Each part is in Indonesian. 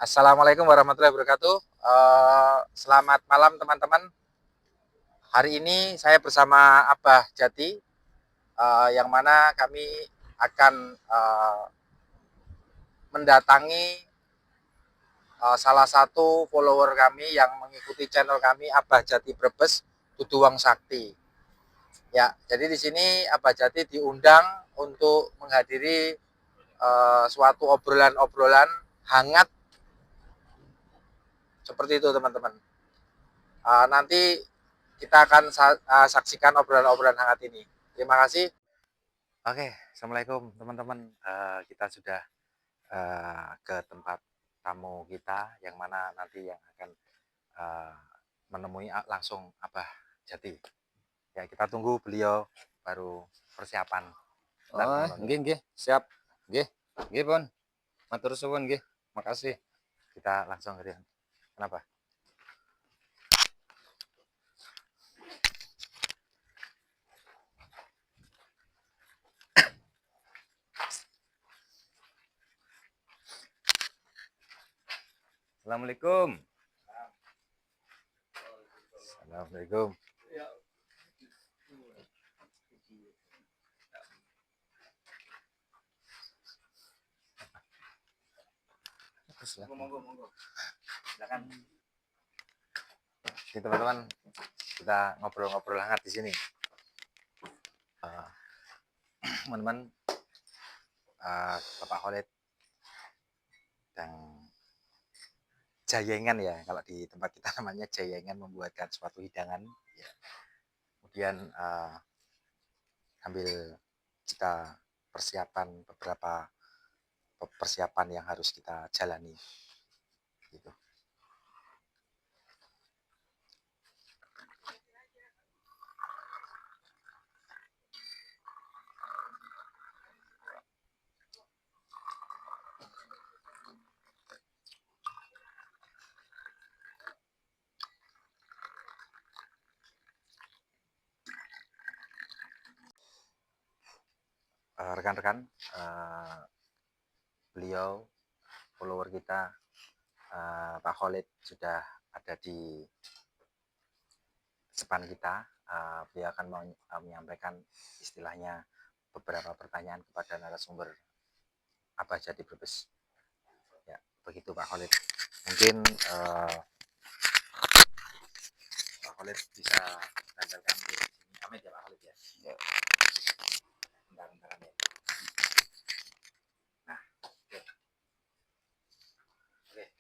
Assalamualaikum warahmatullahi wabarakatuh. Selamat malam teman-teman. Hari ini saya bersama Abah Jati, yang mana kami akan mendatangi salah satu follower kami yang mengikuti channel kami Abah Jati Brebes Duduwang Sakti. Ya, jadi di sini Abah Jati diundang untuk menghadiri suatu obrolan-obrolan hangat seperti itu teman-teman. Nanti kita akan saksikan obrolan-obrolan hangat ini. Terima kasih. Oke, assalamualaikum teman-teman. Kita sudah ke tempat tamu kita, yang mana nanti yang akan menemui langsung Abah Jati. Ya, kita tunggu beliau baru persiapan. Oh, nggih, siap. Nggih, Pun. Matur suwun nggih. Makasih. Kita langsung ke dia. Kenapa? Assalamualaikum. Assalamualaikum. Monggo. Silakan. Oke teman-teman, kita ngobrol-ngobrol hangat di sini. Teman-teman, Bapak Khalid dan jayengan ya, kalau di tempat kita namanya jayengan, membuatkan suatu hidangan ya. Kemudian sambil kita persiapan beberapa persiapan yang harus kita jalani gitu. Rekan-rekan, beliau follower kita Pak Khalid sudah ada di depan kita. Beliau akan menyampaikan istilahnya beberapa pertanyaan kepada narasumber Abah Jati Brebes. Ya, begitu Pak Khalid. Mungkin Pak Khalid bisa tampilkan di sini. Amin ya Pak Khalid ya. Ya. Bentar ya. Nah, oke,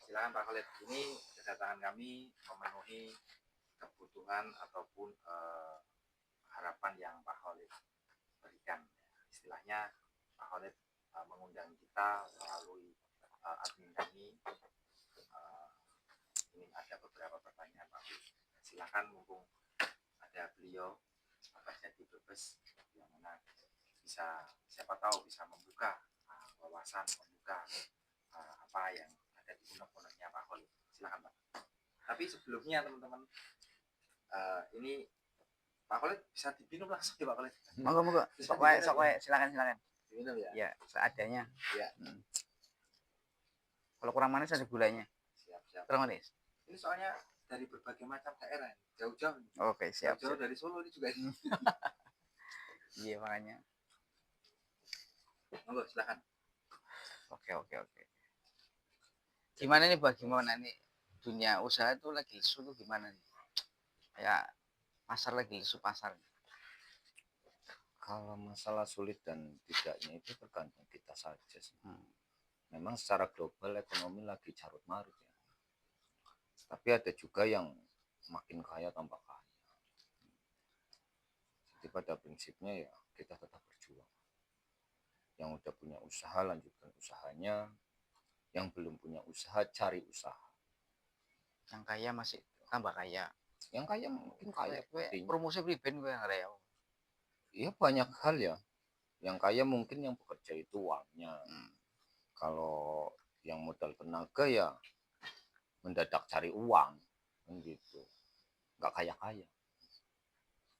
silakan Pak Khalid. Ini kedatangan kami memenuhi kebutuhan ataupun harapan yang Pak Khalid berikan. Istilahnya Pak Khalid mengundang kita melalui admin kami. Ini ada beberapa pertanyaan Pak Khalid. Silakan, mumpung ada beliau Abah Jati Brebes, yang mana bisa, siapa tahu bisa membuka wawasan, membuka apa yang ada di unek-uneknya Pak Khalid. Silakan Pak. Tapi sebelumnya teman-teman, ini Pak Khalid bisa diminum langsung ya Pak Khalid. Monggo. Sok wae, silakan. Diminum ya. Ya, seadanya. Ya. Kalau kurang manis ada gulanya. Siap. Kurang manis. Ini soalnya dari berbagai macam daerah, jauh-jauh. Oke, siap. Jauh dari Solo ini juga. Iya, makanya. Monggo, silakan. Oke. Gimana nih bagaimana nih dunia usaha itu lagi lesu tuh gimana nih? Ya, pasar lagi lesu pasar. Kalau masalah sulit dan tidaknya itu tergantung kita saja sih. Memang secara global ekonomi lagi carut marut ya. Tapi ada juga yang makin kaya tambah kaya. Jadi pada prinsipnya ya kita tetap berjuang. Yang udah punya usaha lanjutkan usahanya. Yang belum punya usaha cari usaha. Yang kaya masih tambah kaya. Yang kaya mungkin kaya. Promosi priben gue yang kaya. Iya banyak hal ya. Yang kaya mungkin yang bekerja itu uangnya. Kalau yang modal tenaga ya mendadak cari uang kan gitu, nggak kaya.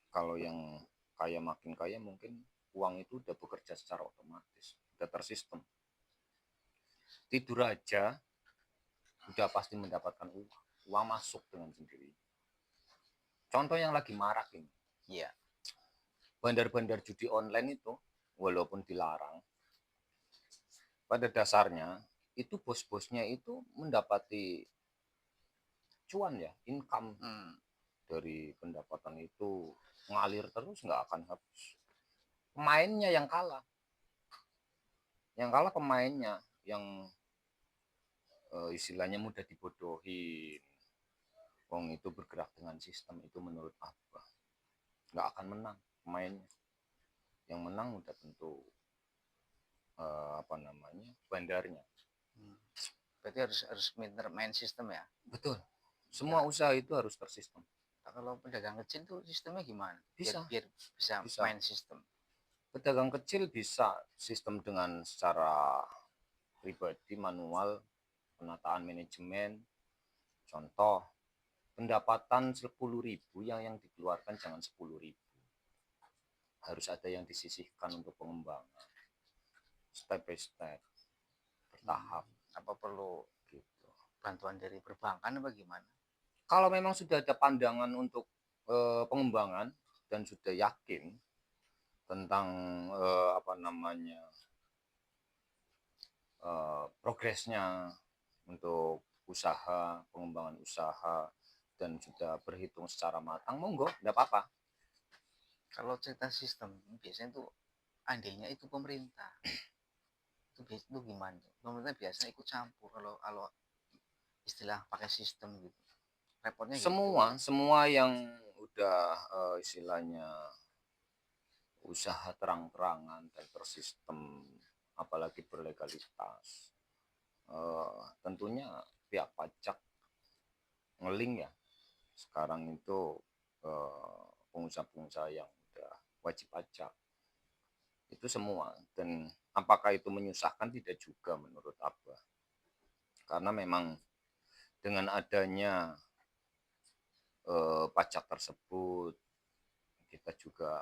Kalau yang kaya makin kaya mungkin uang itu udah bekerja secara otomatis, udah tersistem. Tidur aja udah pasti mendapatkan uang masuk dengan sendiri. Contoh yang lagi marak ini, Iya. bandar-bandar judi online itu walaupun dilarang, pada dasarnya itu bos-bosnya itu mendapati cuan ya, income dari pendapatan itu ngalir terus, nggak akan habis. Pemainnya yang kalah pemainnya yang istilahnya mudah dibodohin. Wong itu bergerak dengan sistem itu menurut apa? Nggak akan menang pemainnya. Yang menang udah tentu bandarnya. Berarti harus pinter main sistem ya. Betul. Semua usaha itu harus tersistem. Nah, kalau pedagang kecil tuh sistemnya gimana? Bisa. Biar bisa main sistem. Pedagang kecil bisa sistem dengan secara pribadi, manual, penataan manajemen. Contoh, pendapatan 10.000 yang dikeluarkan jangan 10.000. Harus ada yang disisihkan untuk pengembangan. Step by step, bertahap. Apa perlu Gitu. bantuan dari perbankan apa gimana? Kalau memang sudah ada pandangan untuk pengembangan dan sudah yakin tentang progresnya untuk usaha, pengembangan usaha, dan sudah berhitung secara matang, monggo, tidak apa-apa. Kalau cerita sistem, biasanya tuh andainya itu pemerintah. Itu gimana? Pemerintah biasanya ikut campur kalau istilah pakai sistem gitu. Repotnya gitu. Semua yang udah istilahnya usaha terang-terangan dan tersistem, apalagi berlegalitas, tentunya pihak pajak ngeling ya. Sekarang itu pengusaha-pengusaha yang udah wajib pajak itu semua, dan apakah itu menyusahkan? Tidak juga menurut Abah, karena memang dengan adanya pajak tersebut kita juga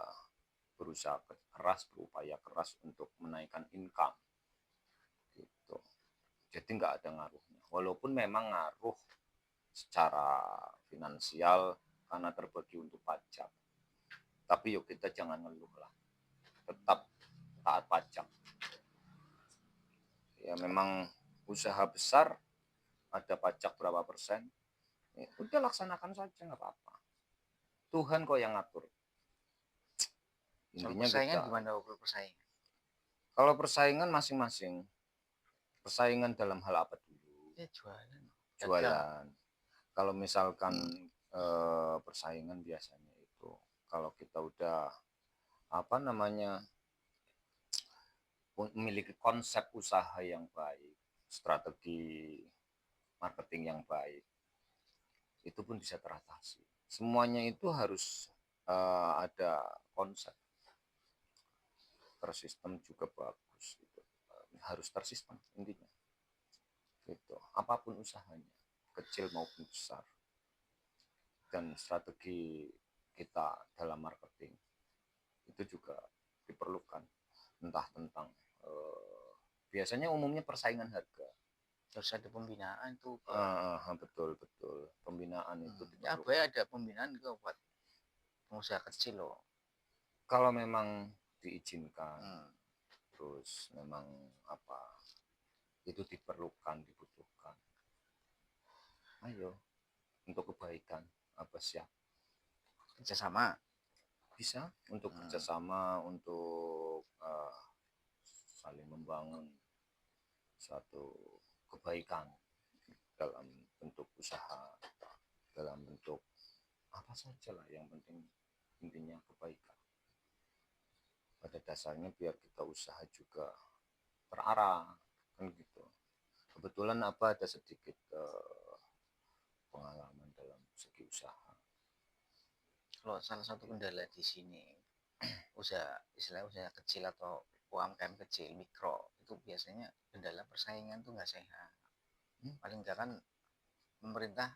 berupaya keras untuk menaikkan income gitu. Jadi nggak ada ngaruhnya, walaupun memang ngaruh secara finansial karena terbagi untuk pajak, tapi yuk kita jangan ngeluh lah, tetap taat pajak. Ya memang usaha besar ada pajak berapa persen, ya, udah laksanakan saja, nggak apa-apa. Tuhan kok yang ngatur. Kalau Intinya persaingan kita, gimana kalau persaingan? kalau persaingan masing-masing, persaingan dalam hal apa dulu? Ya jualan. Jualan. Kalau misalkan persaingan biasanya itu kalau kita udah memiliki konsep usaha yang baik, strategi marketing yang baik, itu pun bisa teratasi. Semuanya itu harus ada konsep. Tersistem juga bagus gitu. Harus tersistem intinya. Gitu. Apapun usahanya, kecil maupun besar. Dan strategi kita dalam marketing itu juga diperlukan, entah tentang biasanya umumnya persaingan harga. Terus ada pembinaan tuh. Betul pembinaan itu Ya diperlukan. boleh ada pembinaan juga buat pengusaha kecil loh. Kalau memang diizinkan, terus memang itu dibutuhkan, ayo untuk kebaikan siap Kerjasama. bisa untuk kerjasama, untuk saling membangun suatu kebaikan dalam bentuk usaha, dalam bentuk apa saja lah, yang penting intinya kebaikan. Pada dasarnya biar kita usaha juga terarah kan gitu. Kebetulan ada sedikit pengalaman dalam segi usaha. Kalau salah satu kendala di sini istilah usaha kecil atau UMKM kecil mikro itu biasanya kendala persaingan tuh nggak sehat. Paling nggak kan pemerintah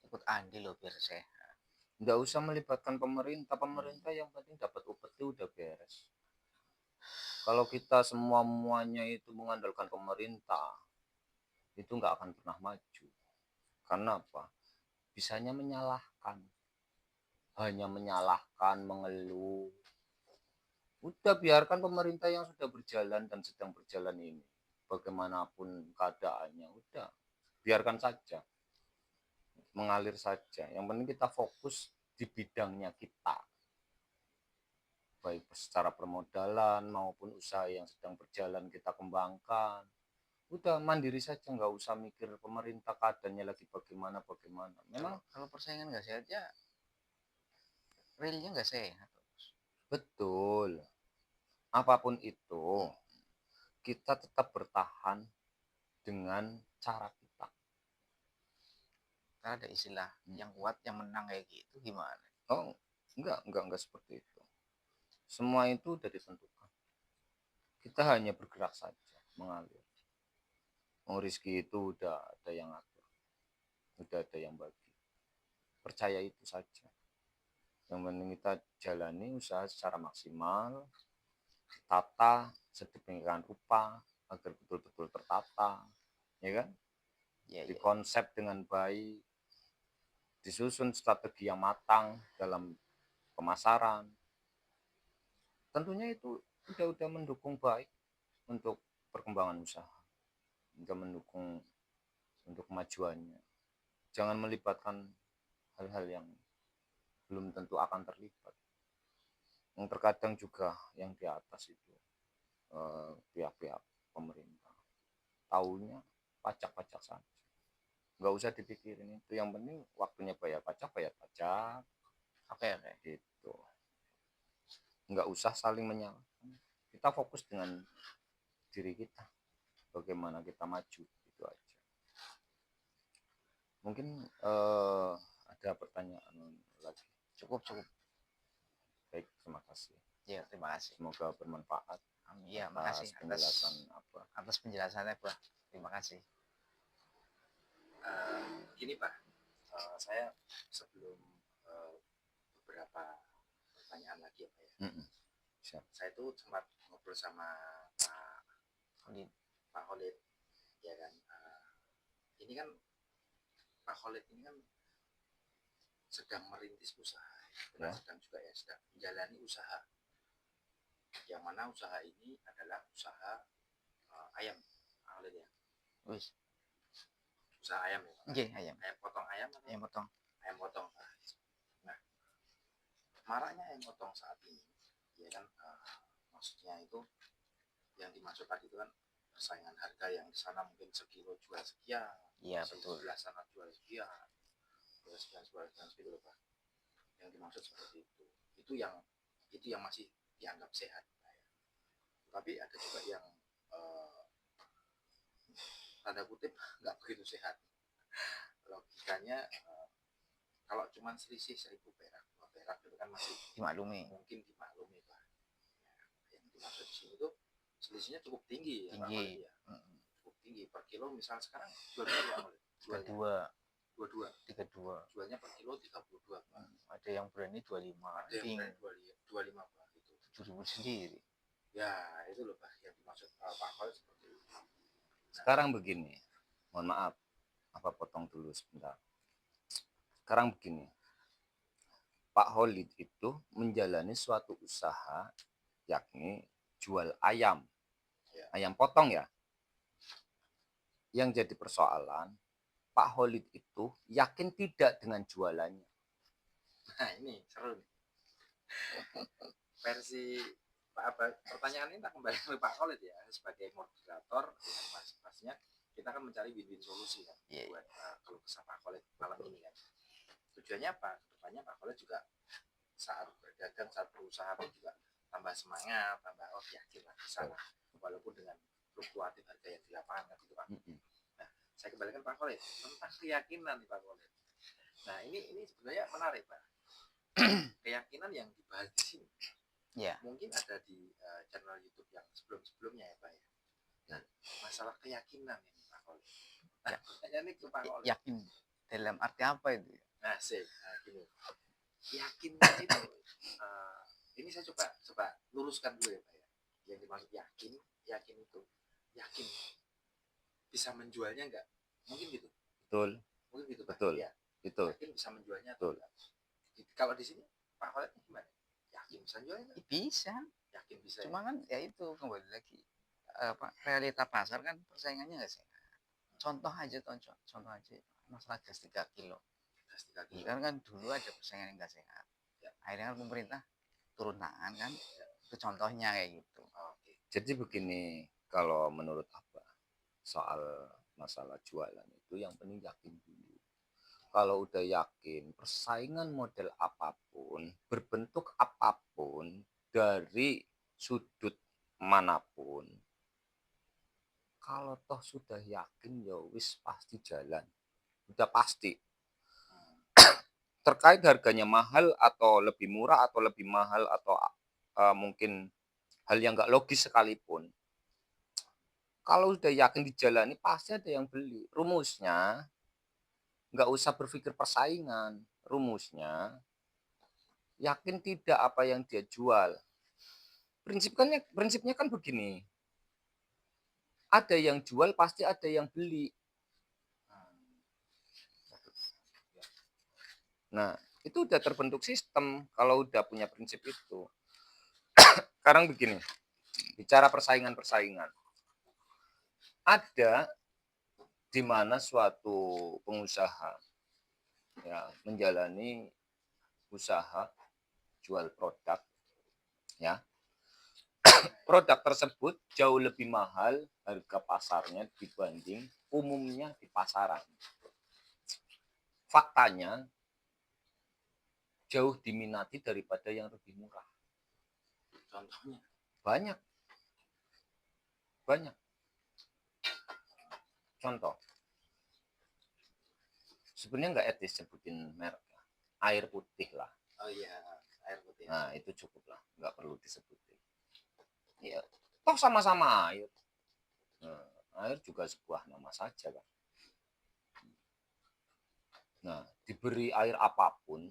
ikut andil loh biar sehat. Nggak usah melibatkan pemerintah yang penting dapat upeti udah beres. Kalau kita semuanya itu mengandalkan pemerintah, itu nggak akan pernah maju. Karena apa? Bisanya menyalahkan, hanya menyalahkan, mengeluh. Udah biarkan pemerintah yang sudah berjalan dan sedang berjalan ini, bagaimanapun keadaannya, udah biarkan saja, mengalir saja. Yang penting kita fokus di bidangnya kita, baik secara permodalan maupun usaha yang sedang berjalan kita kembangkan. Udah mandiri saja, nggak usah mikir pemerintah keadaannya lagi bagaimana. Memang Kalau persaingan nggak sehat ya realnya nggak sehat. betul, apapun itu kita tetap bertahan dengan cara kita. Karena ada istilah yang kuat yang menang kayak gitu gimana? Oh, enggak seperti itu. Semua itu udah ditentukan. Kita hanya bergerak saja, mengalir. Oh, rezeki itu udah ada yang atur, udah ada yang bagi. Percaya itu saja. Yang penting kita jalani usaha secara maksimal, tata sedemikian rupa agar betul-betul tertata, ya kan? Ya, ya. Dikonsep dengan baik, disusun strategi yang matang dalam pemasaran. Tentunya itu udah mendukung baik untuk perkembangan usaha, juga mendukung untuk kemajuannya. Jangan melibatkan hal-hal yang belum tentu akan terlibat. Yang terkadang juga yang di atas itu pihak-pihak pemerintah taunya pajak-pajak saja, nggak usah dipikirin itu, yang penting waktunya bayar pajak Oke. gitu, nggak usah saling menyalahkan, kita fokus dengan diri kita, bagaimana kita maju, itu aja. Mungkin ada pertanyaan lagi? Cukup. Baik, terima kasih. Ya, terima kasih. Semoga bermanfaat. Iya, makasih atas penjelasannya, Pak. Terima kasih. Gini Pak, saya sebelum beberapa pertanyaan lagi ya Pak ya. Siap. Saya tuh sempat ngobrol sama Pak Khalid, ya kan. Ini kan Pak Khalid ini kan sedang merintis usaha, Ya. sedang menjalani usaha. Yang mana usaha ini adalah usaha ayam, Pak Khalid ya. Wis. Usaha ayam ya. Oke, ayam. Ayam potong ayam. Ayam potong. Ayam potong. Nah, maraknya ayam potong saat ini, ya kan, maksudnya itu yang dimaksud tadi itu kan persaingan harga yang di sana mungkin sekilo jual sekian, Iya, betul. sebelah sana jual sekian segitu Pak. Yang dimaksud seperti itu yang masih dianggap sehat. Tapi ada juga yang tanda kutip nggak begitu sehat. Logikanya kalau cuma selisih 1.000 perak, 2 perak itu kan masih Dimaklumi. mungkin dimaklumi Pak. Ya, yang dimaksud di sini tuh selisihnya cukup tinggi ya Pak. Ya. Cukup tinggi per kilo, misal sekarang jualnya 32. Jualnya per kilo 32 Pak. Ada yang berani 25. Ada yang berani 25 Pak, itu 7.000 sendiri. Ya, itu loh Pak yang dimaksud Pak Khalid seperti itu. Nah, sekarang begini, mohon maaf, potong dulu sebentar. Sekarang begini, Pak Khalid itu menjalani suatu usaha, yakni jual ayam, ayam potong ya. Yang jadi persoalan, Pak Khalid itu yakin tidak dengan jualannya. Nah ini seru nih. Versi pertanyaan ini tak kembali ke Pak Khalid ya, sebagai moderator ya, pastinya kita akan mencari win-win solusi kan buat kalau kesah Pak Khalid malam ini kan. Tujuannya apa? Kedepannya Pak Khalid juga saat berdagang, saat berusaha pun juga tambah semangat, tambah yakin lah di sana, walaupun dengan fluktuatif harga yang di lapangan kan gitu Pak. Nah, saya kembalikan Pak Khalid tentang keyakinan nih Pak Khalid. Nah ini sebenarnya menarik Pak. Keyakinan yang dibahas di sini mungkin ada di channel YouTube yang sebelumnya ya Pak ya. Nah, masalah keyakinan ini Pak Khalid. Nah, pertanyaannya ke Pak Khalid. Yakin dalam arti apa itu? Nah, gini. Yakinnya itu ini saya coba luruskan dulu ya Pak ya. Yang dimaksud yakin itu yakin bisa menjualnya enggak? Mungkin gitu. Betul, Mungkin gitu, Pak. betul, Ya. itu. Yakin bisa menjualnya Betul. atau enggak? Kalau di sini Pak Khalid gimana? Yakin bisa jualnya? Bisa. Yakin bisa. Cuma kan ya itu kembali lagi realita pasar kan persaingannya nggak sehat. Contoh aja masalah gas 3 kilo. Gas 3 kilo. Iya kan dulu ada persaingan yang nggak sehat. Ya. Akhirnya kan pemerintah turun tangan kan. Ya. Itu contohnya kayak gitu. Oke. Jadi begini, kalau menurut Abah soal masalah jualan itu yang penting yakin dulu. Kalau udah yakin, persaingan model apapun, berbentuk apapun, dari sudut manapun, kalau toh sudah yakin ya wis pasti jalan. Udah pasti. Terkait harganya mahal atau lebih murah atau lebih mahal atau mungkin hal yang nggak logis sekalipun. Kalau udah yakin dijalani pasti ada yang beli. Rumusnya nggak usah berpikir persaingan. Rumusnya yakin tidak apa yang dia jual. Prinsipnya kan begini. Ada yang jual pasti ada yang beli. Nah, itu udah terbentuk sistem kalau udah punya prinsip itu. Sekarang begini, bicara persaingan-persaingan. Ada di mana suatu pengusaha ya menjalani usaha jual produk ya. Produk tersebut jauh lebih mahal harga pasarnya dibanding umumnya di pasaran. Faktanya jauh diminati daripada yang lebih murah. Contohnya Banyak. Banyak. Contoh. Sebenarnya nggak etis sebutin merek. Air putih lah. oh iya, air putih. Nah, itu cukup lah. Nggak perlu disebutin. Ya, toh sama-sama air. Nah, air juga sebuah nama saja kan. Nah, diberi air apapun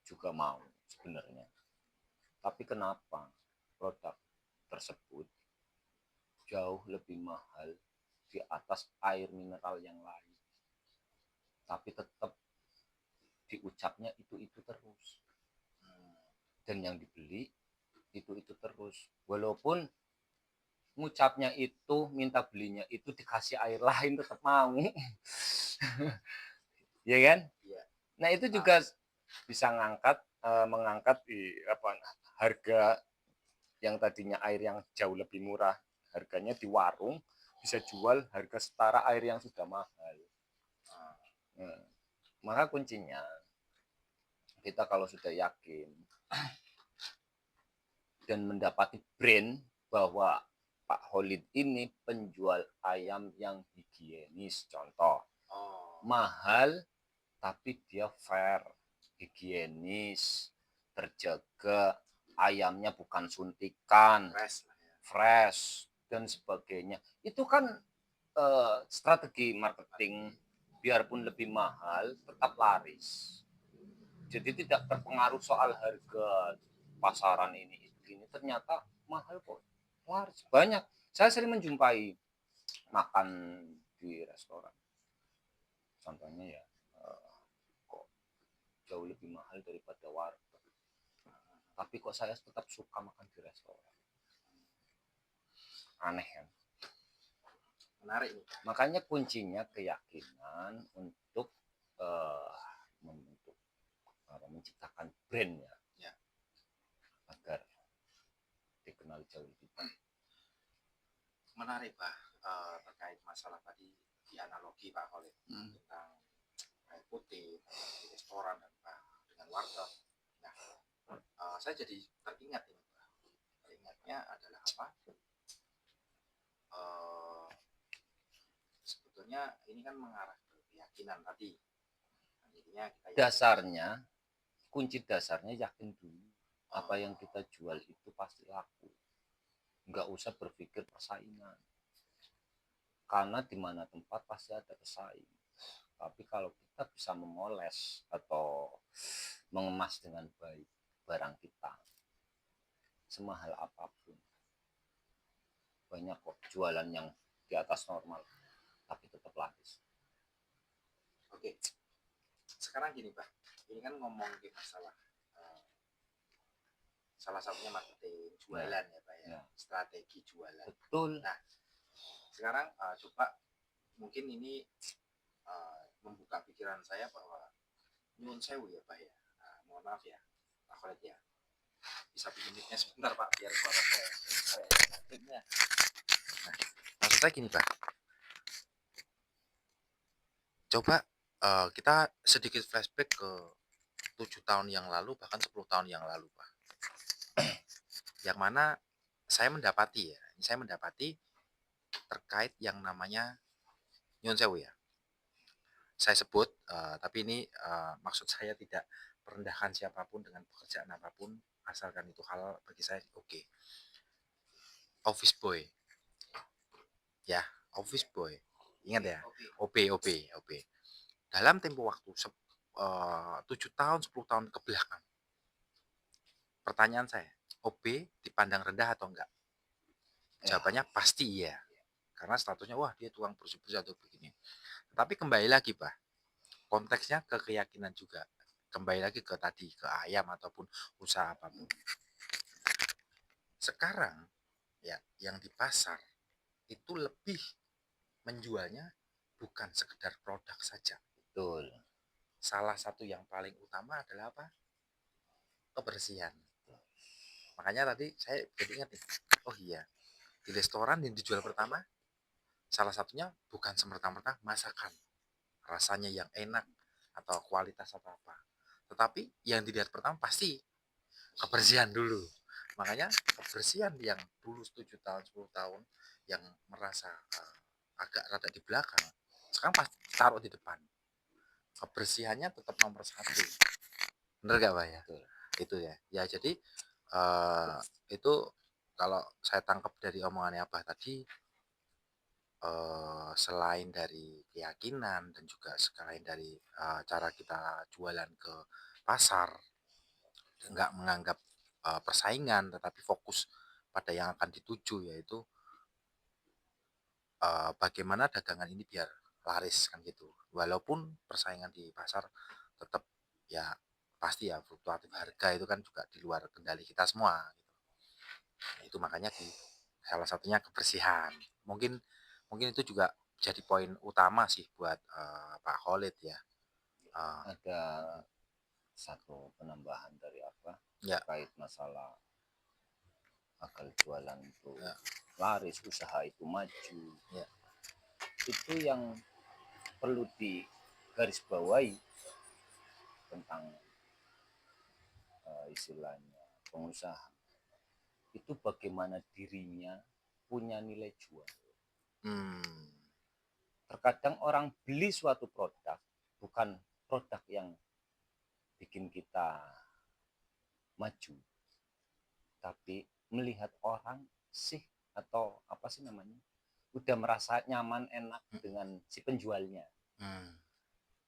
juga mau sebenarnya. Tapi kenapa produk tersebut jauh lebih mahal di atas air mineral yang lain? Tapi tetap diucapnya itu terus. Dan yang dibeli itu terus. Walaupun ngucapnya itu, minta belinya itu dikasih air lain tetap mau. Ya kan? Iya. Nah, itu juga bisa mengangkat harga yang tadinya air yang jauh lebih murah, harganya di warung bisa jual harga setara air yang sudah mahal. Nah, maka kuncinya kita kalau sudah yakin dan mendapati brand bahwa Pak Khalid ini penjual ayam yang higienis, contoh. Mahal tapi dia fair, higienis, terjaga, ayamnya bukan suntikan, fresh dan sebagainya. Itu kan strategi marketing, biarpun lebih mahal tetap laris. Jadi tidak terpengaruh soal harga pasaran ini ternyata mahal kok, laris banyak. Saya sering menjumpai makan di restoran, contohnya ya kok jauh lebih mahal daripada warteg, tapi kok saya tetap suka makan di restoran. Aneh kan? Menarik nih. Makanya kuncinya keyakinan untuk menciptakan brand ya, agar dikenal jauh lebih baik. Menarik Pak, terkait masalah tadi di analogi Pak Khalid tentang air putih di restoran dan Pak dengan warteg. Nah, saya jadi teringat ini Pak. Teringatnya adalah apa? Sebetulnya ini kan mengarah ke keyakinan tadi. Intinya kita dasarnya, kunci dasarnya yakin dulu apa yang kita jual itu pasti laku. Nggak usah berpikir persaingan, karena di mana tempat pasti ada pesaing. Tapi kalau kita bisa memoles atau mengemas dengan baik barang kita, semahal apapun, banyak kok jualan yang di atas normal. tapi tetap laris. Oke, sekarang gini Pak, ini kan ngomong di masalah salah satunya marketing, jualan ya Pak ya, strategi jualan. Betul. Nah, sekarang coba mungkin ini membuka pikiran saya bahwa nyun sewu ya Pak ya. Mohon maaf ya, Pak Khalid ya. Bisa pinjamnya sebentar Pak, biar suara saya kayak Nah, maksud saya gini Pak. Coba kita sedikit flashback ke 7 tahun yang lalu, bahkan 10 tahun yang lalu Pak. Yang mana saya mendapati terkait yang namanya nyun sewu ya. Saya sebut, tapi ini maksud saya tidak merendahkan siapapun dengan pekerjaan apapun, asalkan itu halal bagi saya oke. Office boy. Ya, office boy. Ingat ya, OP. Dalam tempo waktu 7 tahun, 10 tahun ke belakang. Pertanyaan saya, OP dipandang rendah atau enggak? Jawabannya pasti iya. Karena statusnya, wah dia tukang bersih-bersih atau begini. Tapi kembali lagi, Pak. Konteksnya ke keyakinan juga. Kembali lagi ke tadi, ke ayam ataupun usaha apapun. Sekarang, ya, yang di pasar itu lebih menjualnya bukan sekedar produk saja. Betul. Salah satu yang paling utama adalah apa? Kebersihan. Makanya tadi saya jadi ingat nih, oh iya, di restoran yang dijual pertama, salah satunya bukan semerta-merta masakan, rasanya yang enak, atau kualitas apa-apa. Tetapi yang dilihat pertama pasti kebersihan dulu. Makanya kebersihan yang dulu 7 tahun, 10 tahun, yang merasa agak rada di belakang, sekarang pasti taruh di depan. Kebersihannya tetap nomor 1. Bener gak Pak ya? Betul. Itu ya. Ya jadi itu kalau saya tangkap dari omongannya Abah tadi, selain dari keyakinan dan juga selain dari cara kita jualan ke pasar, nggak menganggap persaingan, tetapi fokus pada yang akan dituju, yaitu bagaimana dagangan ini biar laris kan gitu. Walaupun persaingan di pasar tetap ya pasti ya fluktuatif harga itu kan juga di luar kendali kita semua gitu. Nah, itu makanya di salah satunya kebersihan. Mungkin itu juga jadi poin utama sih buat Pak Khalid ya. Ada satu penambahan dari apa Ya. terkait masalah agar jualan itu laris, usaha itu maju. Ya. Itu yang perlu digarisbawahi tentang istilahnya pengusaha. Itu bagaimana dirinya punya nilai jual. Terkadang orang beli suatu produk bukan produk yang bikin kita maju, tapi melihat orang sih atau apa sih namanya udah merasa nyaman enak dengan si penjualnya.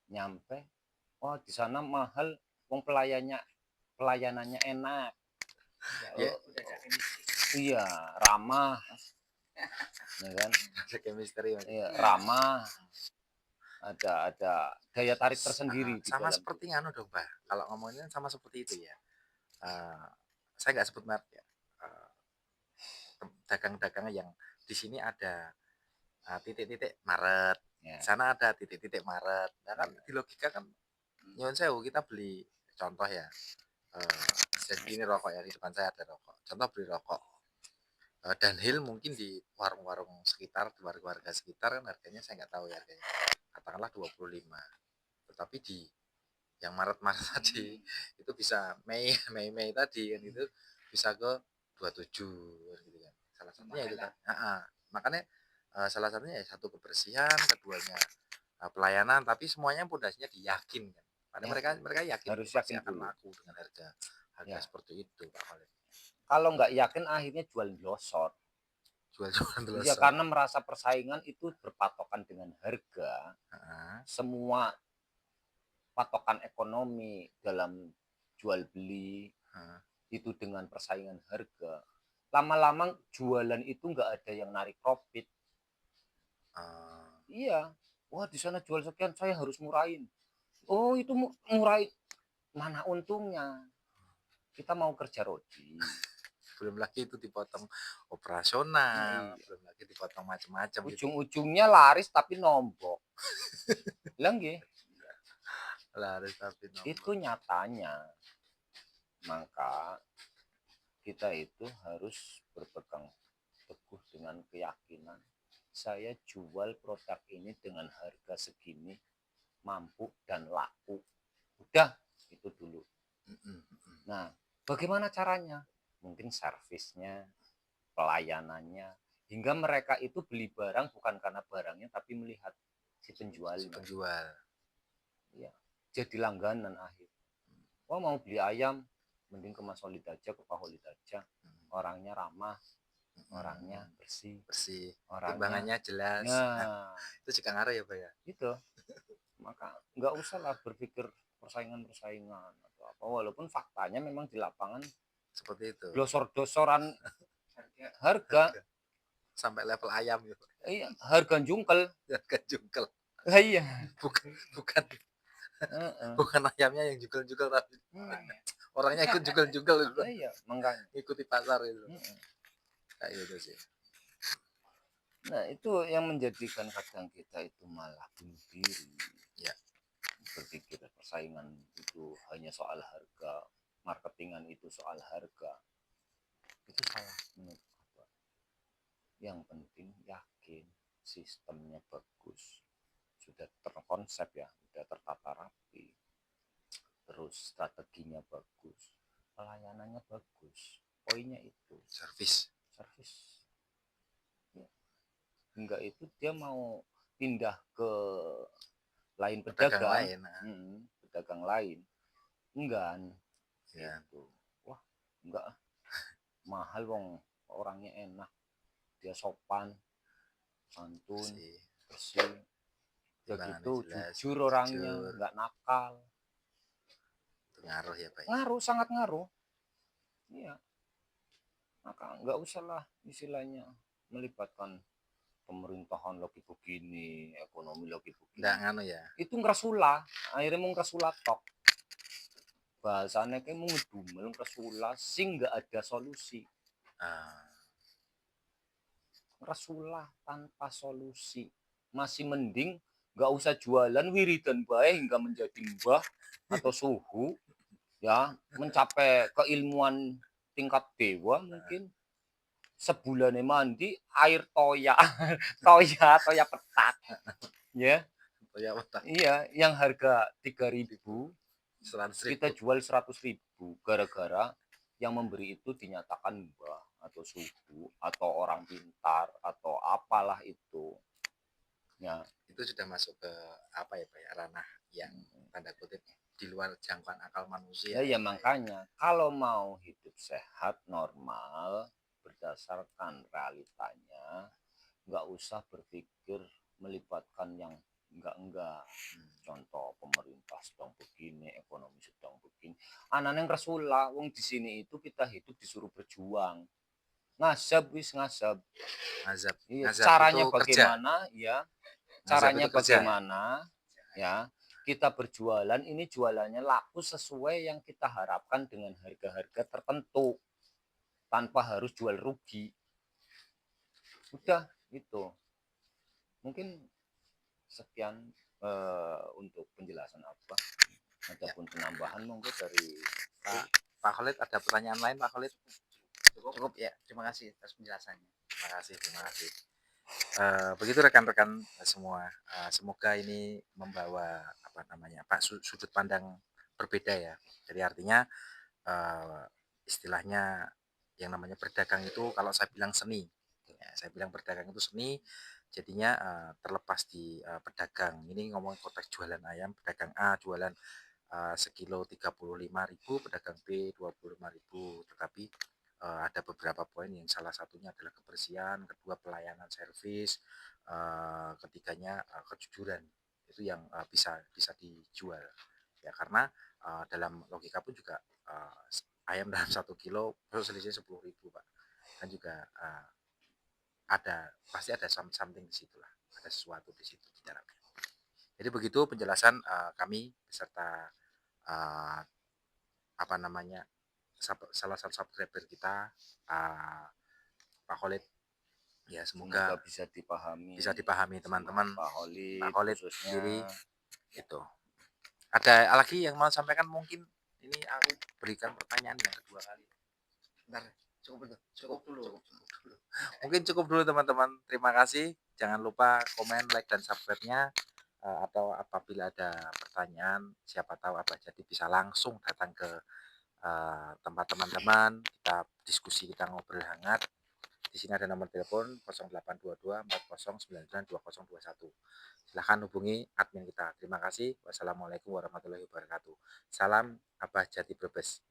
Nyampe, oh di sana mahal, wong pelayanannya enak. Ya. Iya, ramah. Ya kan? Chemistry. Iya, ramah. Ada daya tarik tersendiri di sama dalam seperti anu dong Pak, kalau ngomongin sama seperti itu ya. Saya nggak sebut merek ya, dagang-dagang yang di sini ada titik-titik Maret, sana ada titik-titik Maret. Nah kan di logika kan nyuwun sewu, kita beli contoh ya, jadi ini rokok ya, di depan saya ada rokok, contoh beli rokok Dunhill mungkin di warung-warung sekitar, di warga sekitar kan harganya saya nggak tahu ya harganya, katakanlah 25, tetapi di yang Maret-Maret tadi itu bisa Mei tadi kan, itu bisa ke 27 gitu kan. Salah satunya itu kan. Makanya salah satunya ya satu kebersihan, keduanya pelayanan, tapi semuanya pondasinya diyakin kan. Padahal mereka yakin harus pasti yakin akan dulu. laku dengan harga seperti itu Pak Khalid. Kalau nggak yakin akhirnya jual glosor. Jual-jualan terus. Iya, karena merasa persaingan itu berpatokan dengan harga. Semua patokan ekonomi dalam jual beli itu dengan persaingan harga. Lama-lama jualan itu nggak ada yang narik profit. Iya, wah di sana jual sekian saya harus murahin. Oh itu murahin, mana untungnya? Kita mau kerja rodi. Belum lagi itu dipotong Nah, operasional, iya. belum lagi dipotong macam-macam gitu. Ujung-ujungnya laris tapi nombok. Lah nggih, Laris tapi itu nombok. nyatanya. Maka kita itu harus berpegang teguh dengan keyakinan. Saya jual produk ini dengan harga segini, mampu dan laku. Udah, itu dulu. Nah, bagaimana caranya? Mungkin servisnya, pelayanannya, hingga mereka itu beli barang bukan karena barangnya, tapi melihat si penjualnya. Penjual. Ya, jadi langganan akhir. Wah mau beli ayam, mending ke Mas Holid aja, ke Pak Holid aja. Orangnya ramah, orangnya bersih, Bersih. orangnya. Timbangannya jelas. Nah, Itu juga ngaruh ya Pak ya. gitu. Maka nggak usah lah berpikir persaingan-persaingan atau apa. Walaupun faktanya memang di lapangan Seperti itu. dosor-dosoran harga. Sampai level ayam ya Pak. Iya, harga jungkel. Harga jungkel. Iya. Bukan bukan ayamnya yang jungkel-jungkel tapi orangnya ikut jungkel-jungkel itu. Iya, makanya. Ikuti pasar itu. Kayak gitu sih. Nah, itu yang menjadikan kadang kita itu malah bunuh diri. Ya. Berpikir persaingan itu hanya soal harga, marketingan itu soal harga. Itu salah menurut apa? Yang penting yakin sistemnya bagus. Sudah terkonsep ya, sudah tertata rapi. Terus strateginya bagus, pelayanannya bagus. Poinnya itu Servis. Ya. Hingga itu dia mau pindah ke lain Pedagang pedagang lain. pedagang lain enggan Ya. gitu. Wah enggak, mahal wong, orangnya enak, dia sopan, santun, bersih, begitu jujur orangnya, enggak nakal. Itu ngaruh ya Pak. Ngaruh, sangat ngaruh. Iya, maka enggak usah lah istilahnya melibatkan pemerintahan lagi begini, ekonomi lagi begini. Enggak nganu ya. Itu ngrasula, akhirnya mau ngrasula tok. Bahasanya kayak mau ngedumel ngrasula sing enggak ada solusi. Ngrasula tanpa solusi. Masih mending enggak usah jualan wiridan bae hingga menjadi mbah atau suhu ya, mencapai keilmuan tingkat dewa mungkin. Sebulannya mandi air toya toya petak ya. Toya petak. Iya, yang harga 3.000 kita jual 100.000 gara-gara yang memberi itu dinyatakan mbah atau suhu atau orang pintar atau apalah itu ya. Itu sudah masuk ke apa ya Pak ya, ranah yang tanda kutip di luar jangkauan akal manusia. Ya makanya kalau mau hidup sehat normal berdasarkan realitanya, nggak usah berpikir melibatkan yang enggak. Contoh pemerintah sedang begini, ekonomi sedang begini. Anaknya Rasulullah, wong di sini itu kita hidup disuruh berjuang. Ngasab wis ngasab. Ngazab. Iya, Ngazab caranya itu bagaimana kerja. ya? Ngazab Caranya itu kerja, bagaimana ya? Kita berjualan ini jualannya laku sesuai yang kita harapkan dengan harga-harga tertentu tanpa harus jual rugi. Udah gitu. Mungkin sekian untuk penjelasan apa. Adapun penambahan monggo dari Pak Khalid, ada pertanyaan lain Pak Khalid? Cukup ya, terima kasih atas penjelasannya. Terima kasih. Begitu rekan-rekan semua, semoga ini membawa apa namanya Pak sudut pandang berbeda ya. Jadi artinya istilahnya yang namanya berdagang itu kalau saya bilang seni, ya, saya bilang berdagang itu seni. Jadinya terlepas di pedagang ini ngomong konteks jualan ayam, pedagang A jualan sekilo 35.000, pedagang B 25.000, tetapi ada beberapa poin yang salah satunya adalah kebersihan, kedua pelayanan servis, ketiganya kejujuran. Itu yang bisa dijual ya, karena dalam logika pun juga ayam dalam 1 kilo selisih 10.000 Pak, kan juga pasti ada something di situ lah. ada sesuatu di situ di dalamnya. Jadi begitu penjelasan kami beserta eh, apa namanya salah satu subscriber kita, Pak Khalid. Ya Semoga semoga bisa dipahami bisa dipahami sama teman-teman. Pak Pak Khalid Khalid khususnya. sendiri itu. Ada lagi yang mau sampaikan mungkin? Ini aku berikan pertanyaan yang kedua kali. Bentar, cukup dulu. Mungkin cukup dulu teman-teman. Terima kasih. Jangan lupa komen, like, dan subscribe-nya. Atau apabila ada pertanyaan, siapa tahu Abah Jadi bisa langsung datang ke tempat teman-teman. Kita diskusi, kita ngobrol hangat. Di sini ada nomor telepon 0822 4099 2021. Silahkan hubungi admin kita. Terima kasih. Wassalamualaikum warahmatullahi wabarakatuh. Salam Abah Jati Brebes.